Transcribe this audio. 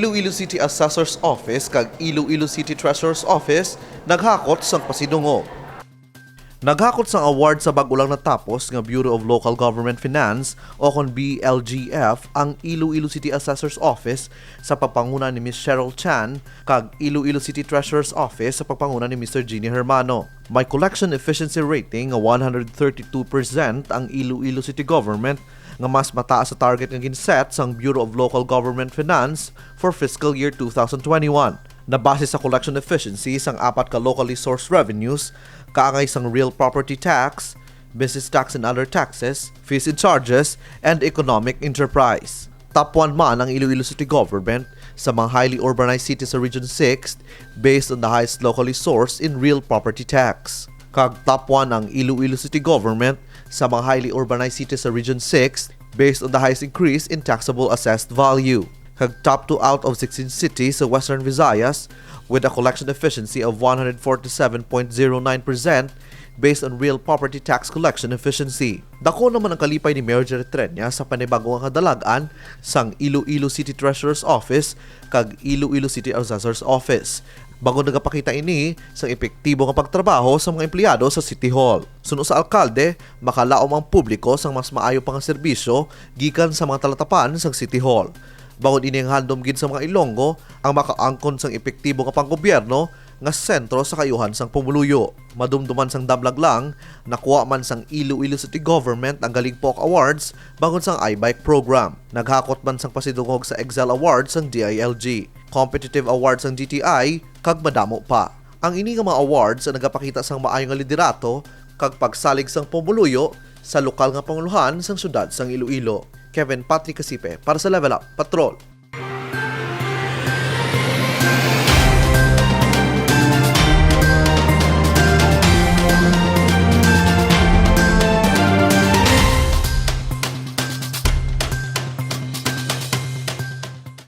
Iloilo City Assessor's Office kag Iloilo City Treasurer's Office naghakot sang Pasidungog. Naghakot sang award sa bag-ulang natapos nga Bureau of Local Government Finance o kon BLGF ang Iloilo City Assessor's Office sa pagpanguna ni Ms. Cheryl Chan kag Iloilo City Treasurer's Office sa pagpanguna ni Mr. Genie Hermano. May collection efficiency rating nga 132% ang Iloilo City Government nga mas mataas sa target nga ginset sang Bureau of Local Government Finance for fiscal year 2021. Nabase sa collection efficiency sang apat ka locally sourced revenues, kaangay sang real property tax, business tax and other taxes, fees and charges, and economic enterprise. Top 1 man ang Iloilo City Government sa mga highly urbanized cities sa Region 6 based on the highest locally sourced in real property tax. Kag top 1 ang Iloilo City Government sa mga highly urbanized cities sa Region 6 based on the highest increase in taxable assessed value. Kag top 2 out of 16 cities sa Western Visayas with a collection efficiency of 147.09% based on real property tax collection efficiency. Dako naman ang kalipay ni Mayor Jerry Trenya sa panibagong kadalagan sang Iloilo City Treasurer's Office kag Iloilo City Assessor's Office. Bago nagapakita ini sa epektibo nga pagtrabaho sa mga empleyado sa City Hall. Suno sa alkalde, makalaom ang publiko sang mas maayo pang serbisyo gikan sa mga talatapan sa City Hall. Bangod ini ang handom gid sa mga Ilonggo ang makaangkon sang epektibo nga panggobyerno nga sentro sa kayuhan sang pumuluyo. Madumduman sang damlag lang, nakuha man sang Iloilo City Government ang Galing Pok Awards bangod sang iBike program. Naghakot man sang Pasidungog sa Excel Awards sang DILG, Competitive Awards sang GTI, kag madamo pa. Ang ini nga mga awards ang nagapakita sang maayo nga liderato kag pagsalig sang pumuluyo sa lokal nga panguluhan sang syudad sang Iloilo. Kevin Patrick Casipe para sa Level Up Patrol.